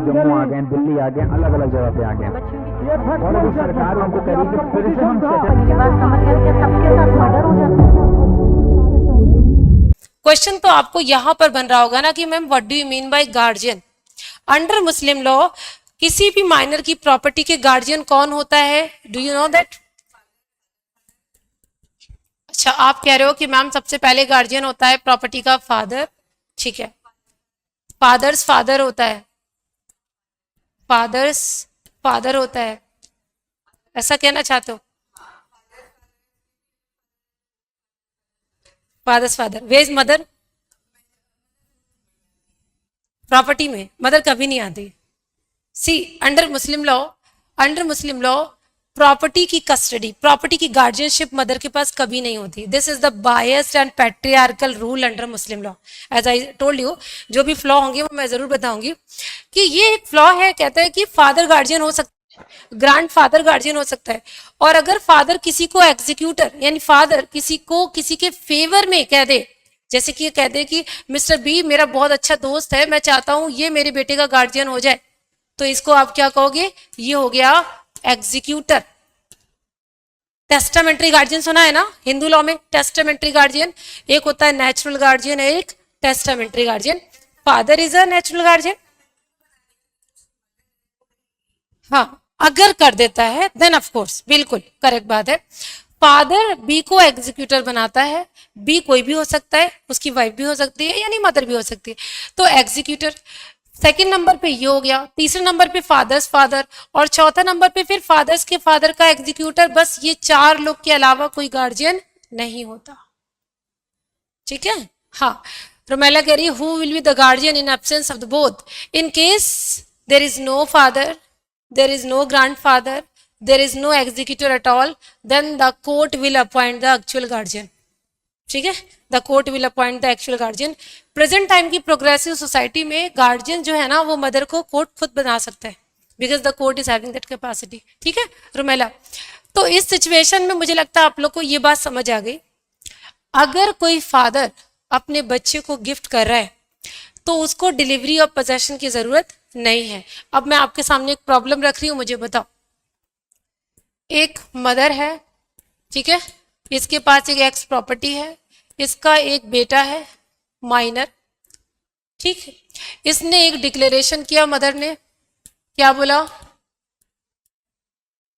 जम्मू आ गए, दिल्ली आ गए, अलग अलग जगह पे आ गए, और अभी सरकार उनको कह रही है कि फिर से हम मेरी बात समझ गए क्या सबके साथ मर्डर हो जाता है? क्वेश्चन तो आपको यहां पर बन रहा होगा ना कि ma'am what do you mean by guardian. Under Muslim law किसी भी माइनर की प्रॉपर्टी के गार्जियन कौन होता है? Do you know that? अच्छा, आप कह रहे हो कि मैम सबसे पहले गार्जियन होता है प्रॉपर्टी का फादर। ठीक है, फादर्स फादर होता है, फादर्स फादर होता है, ऐसा कहना चाहते हो? Father's father, where's mother? Property में मदर कभी नहीं आती। See under Muslim law property की कस्टडी, प्रॉपर्टी की गार्जियनशिप मदर के पास कभी नहीं होती। This is the biased and patriarchal rule under Muslim law. As I told you, जो भी फ्लॉ होंगे वो मैं जरूर बताऊंगी कि ये एक फ्लॉ है। कहता है कि फादर गार्जियन हो सकता है, ग्रैंड फादर गार्जियन हो सकता है, और अगर फादर किसी को एग्जीक्यूटर यानी फादर किसी को किसी के फेवर में कह दे, जैसे कि कह दे कि मिस्टर बी मेरा बहुत अच्छा दोस्त है, मैं चाहता हूं ये मेरे बेटे का गार्जियन हो जाए, तो इसको आप क्या कहोगे? ये हो गया एग्जीक्यूटर। टेस्टामेंट्री गार्जियन सुना है ना हिंदू लॉ में? टेस्टामेंट्री गार्जियन एक होता है नेचुरल गार्जियन, एक testamentary guardian. Father is a natural guardian. हाँ, अगर कर देता है देन ऑफ कोर्स, बिल्कुल करेक्ट बात है। फादर बी को एग्जीक्यूटर बनाता है, बी कोई भी हो सकता है, उसकी वाइफ भी हो सकती है यानी मदर भी हो सकती है, तो एग्जीक्यूटर। सेकंड नंबर पे ये हो गया, तीसरे नंबर पे फादर्स फादर, और चौथा नंबर पे फिर फादर्स के फादर का एग्जीक्यूटर। बस ये चार लोग के अलावा कोई गार्जियन नहीं होता। ठीक है? हाँ, रोमेला कह रही है who will be the guardian in absence of the both? In case there is no father, there is no grandfather, there is no executor at all, then the court will appoint the actual guardian. ठीक है, the court will appoint the actual guardian. Present time की progressive society में guardian जो है ना वो mother को court खुद बना सकता है, because the court is having that capacity. ठीक है रुमेला, तो इस सिचुएशन में मुझे लगता है आप लोग को ये बात समझ आ गई। अगर कोई फादर अपने बच्चे को गिफ्ट कर रहा है तो उसको डिलीवरी ऑफ पोजेशन की जरूरत नहीं है। अब मैं आपके सामने एक प्रॉब्लम रख रही हूं, मुझे बताओ। एक मदर है, ठीक है, इसके पास एक एक्स प्रॉपर्टी है, इसका एक बेटा है माइनर, ठीक है। इसने एक डिक्लेरेशन किया, मदर ने क्या बोला?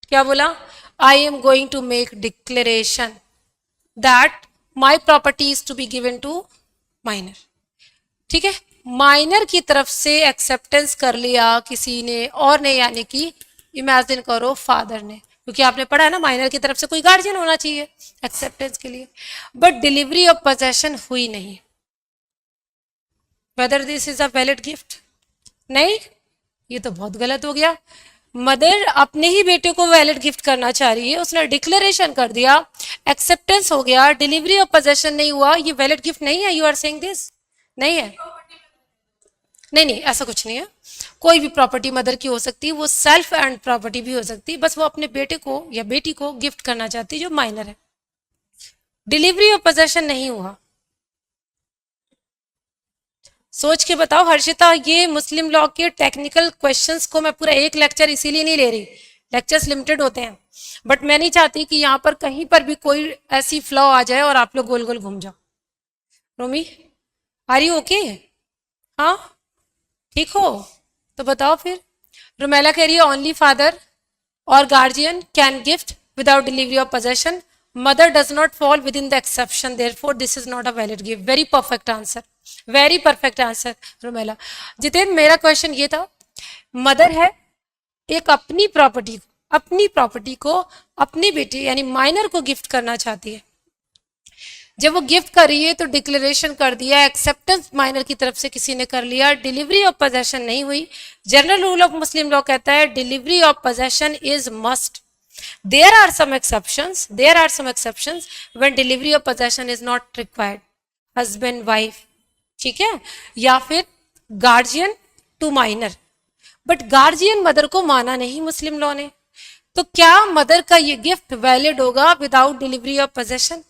क्या बोला? I am going to make declaration that my property is to be given to minor. ठीक है, माइनर की तरफ से एक्सेप्टेंस कर लिया किसी ने और ने, यानी कि इमेजिन करो फादर ने, क्योंकि आपने पढ़ा है ना माइनर की तरफ से कोई गार्जियन होना चाहिए एक्सेप्टेंस के लिए, बट डिलीवरी ऑफ पोजेशन हुई नहीं। Whether this is a valid gift? नहीं, ये तो बहुत गलत हो गया। मदर अपने ही बेटे को वैलिड गिफ्ट करना चाह रही है, उसने डिक्लेरेशन कर दिया, एक्सेप्टेंस हो गया, डिलीवरी ऑफ पोजेशन नहीं हुआ, ये वैलिड गिफ्ट नहीं है। You are saying this? नहीं है, नहीं नहीं, ऐसा कुछ नहीं है। कोई भी प्रॉपर्टी मदर की हो सकती है, वो सेल्फ एंड प्रॉपर्टी भी हो सकती है, बस वो अपने बेटे को या बेटी को गिफ्ट करना चाहती है जो माइनर है। डिलीवरी ऑफ पोजेशन नहीं हुआ। सोच के बताओ हर्षिता, ये मुस्लिम लॉ के टेक्निकल क्वेश्चंस को मैं पूरा एक लेक्चर इसीलिए नहीं ले रही, लेक्चर्स लिमिटेड होते हैं, बट मैं नहीं चाहती कि यहाँ पर कहीं पर भी कोई ऐसी फ्लॉ आ जाए और आप लोग गोल गोल घूम जाओ। रोमी, आर यू ओके? हाँ, ठीक हो तो बताओ फिर। रुमेला कह रही है ओनली फादर और guardian can gift without delivery of possession, mother does not fall within the exception, therefore this is not a valid gift. Very perfect answer, very perfect answer Rumela. Jitendra, मेरा क्वेश्चन ये था, mother है एक अपनी property को अपनी बेटी यानी माइनर को गिफ्ट करना चाहती है। जब वो गिफ्ट कर रही है तो डिक्लेरेशन कर दिया, एक्सेप्टेंस माइनर की तरफ से किसी ने कर लिया, डिलीवरी ऑफ पोजेशन नहीं हुई। General rule of Muslim law कहता है delivery of possession is must. There are some exceptions when delivery of possession is not required, husband wife, ठीक है, या फिर guardian to minor, but guardian mother को माना नहीं मुस्लिम लॉ ने। तो क्या मदर का ये गिफ्ट वैलिड होगा without delivery of possession?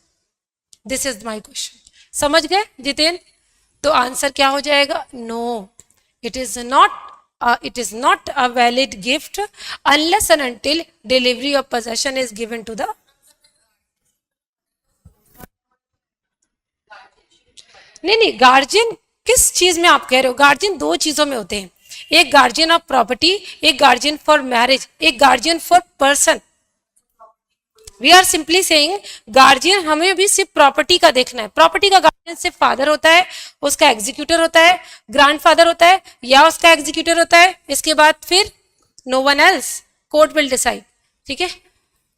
This is my question. समझ गए जितेंद्र? तो आंसर क्या हो जाएगा? No, it is not it is not a valid gift unless and until delivery of possession is given to the नहीं guardian किस चीज में आप कह रहे हो? गार्जियन दो चीजों में होते हैं, एक गार्जियन ऑफ प्रॉपर्टी, एक गार्जियन फॉर मैरिज, एक guardian for person. We are simply saying guardian हमें भी सिर्फ प्रॉपर्टी का देखना है. प्रॉपर्टी का गार्जियन सिर्फ फादर होता है, उसका एग्जीक्यूटर होता है, ग्रैंडफादर होता है या उसका एग्जीक्यूटर होता है. इसके बाद फिर no one else, court will decide. ठीक है.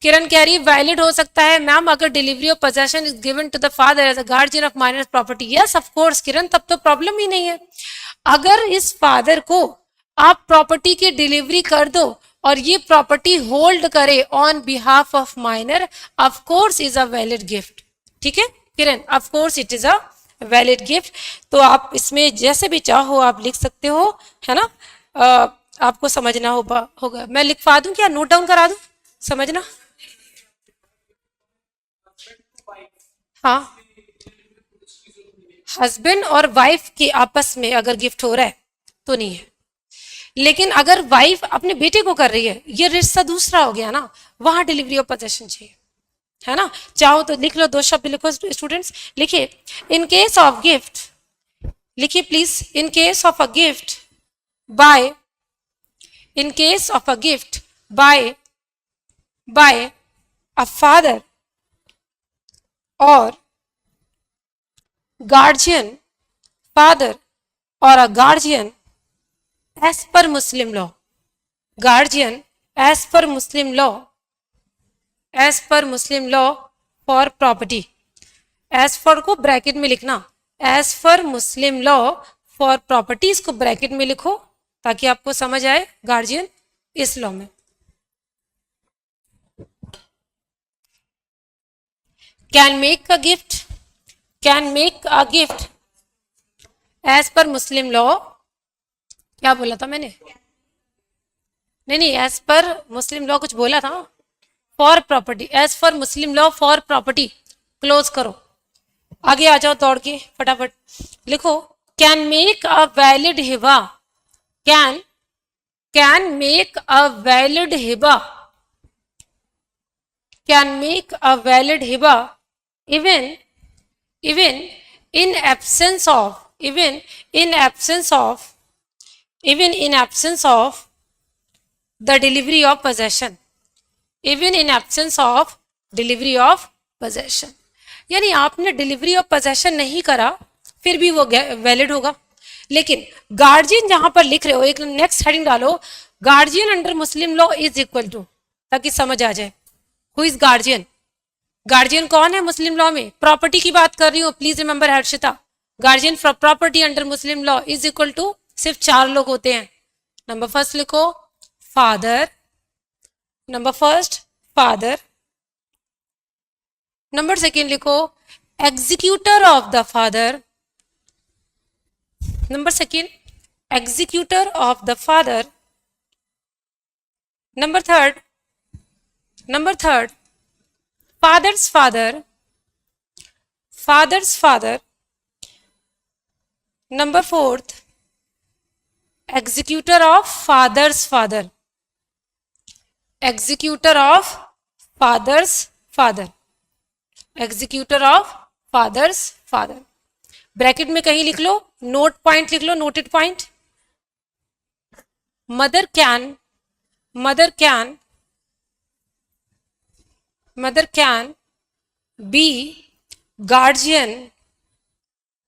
किरण कह रही वैलिड हो सकता है मैम अगर delivery of possession is given to the father as a guardian of minor property. Yes of course Kiran, तब तो प्रॉब्लम ही नहीं है. अगर इस फादर को आप प्रॉपर्टी की डिलीवरी कर दो और ये प्रॉपर्टी होल्ड करे on behalf of minor, of course is a valid gift. ठीक है Kiran, of course it is a valid gift. तो आप इसमें जैसे भी चाहो आप लिख सकते हो, है ना. आपको समझना होगा. मैं लिखवा दूं क्या, नोट डाउन करा दूं, समझना. हाँ, हस्बैंड और वाइफ के आपस में अगर गिफ्ट हो रहा है तो नहीं है. लेकिन अगर वाइफ अपने बेटे को कर रही है, ये रिश्ता दूसरा हो गया ना, वहां डिलीवरी ऑफ पोजेशन चाहिए, है ना. चाहो तो लिख लो, दो शब्द लिखो स्टूडेंट्स. लिखिए इन केस ऑफ गिफ्ट, लिखिए please, in case of a gift bye, in case of a gift bye a father or guardian, father or a guardian as per Muslim law, guardian as per Muslim law, as per Muslim law for property. as for को bracket में लिखना, as per Muslim law for property इसको bracket में लिखो ताकि आपको समझ आए गार्जियन इस लॉ में. can make a gift, can make a gift as per Muslim law. क्या बोला था मैंने? नहीं, as per Muslim law कुछ बोला था. for property, as per Muslim law for property. Close करो, आगे आ जाओ दौड़ के फटाफट. लिखो can make a valid Hiba, can make a valid Hiba, can make a valid Hiba even in absence of, even in absence of the delivery of possession, even in absence of delivery of possession. यानी आपने delivery of possession नहीं करा फिर भी वो valid होगा. लेकिन guardian जहां पर लिख रहे हो, एक नेक्स्ट हेडिंग डालो, guardian under Muslim law is equal to, ताकि समझ आ जाए हु इज गार्जियन. गार्जियन कौन है मुस्लिम लॉ में? प्रॉपर्टी की बात कर रही हूँ, please remember Harshita. Guardian for property under Muslim law is equal to, सिर्फ 4 लोग होते हैं. नंबर फर्स्ट लिखो father, number first father, number second लिखो executor of the father, number second executor of the father, number third father's father, father's father, number fourth executor of father's father, executor of father's father, executor of father's father. Bracket में कहीं लिख लो, note point लिख लो, noted point. Mother can be guardian,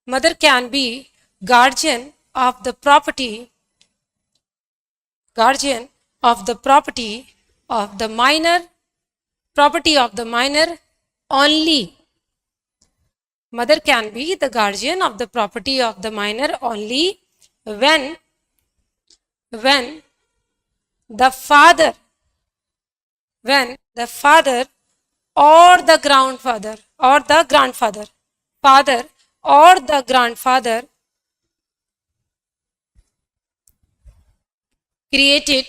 mother can be guardian of the property, guardian of the property of the minor, property of the minor only. Mother can be the guardian of the property of the minor only when the father or the grandfather, father or the grandfather created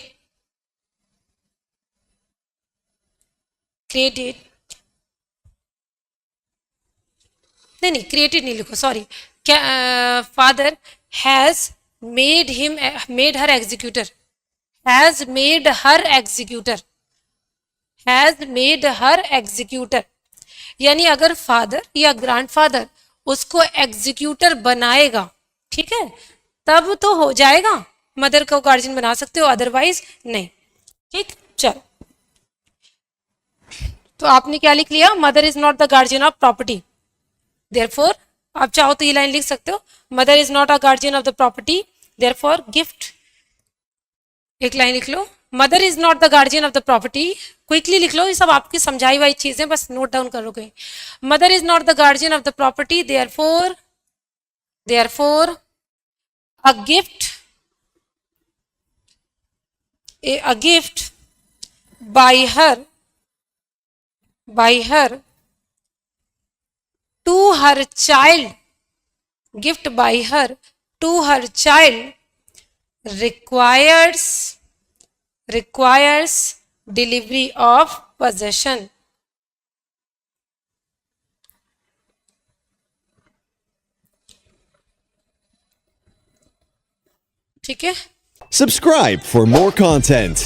नहीं created नहीं लिखो, sorry. Father has made her executor, has made her executor, has made her executor। यानी अगर father या grandfather उसको executor बनाएगा, ठीक है, तब तो हो जाएगा, मदर को गार्जियन बना सकते हो, अदरवाइज नहीं। ठीक, चलो, तो आपने क्या लिख लिया, mother is not the guardian of property. Therefore आप चाहो तो ये लाइन लिख सकते हो, mother is not a guardian of the property, therefore gift. एक लाइन लिख लो, mother is not the guardian of the property, quickly लिख लो, ये सब आपकी समझाई हुई चीजें, बस नोट डाउन करोगे। Mother is not the guardian of the property, therefore a gift by her to her child, gift by her to her child requires delivery of possession। ठीक है, Subscribe for more content.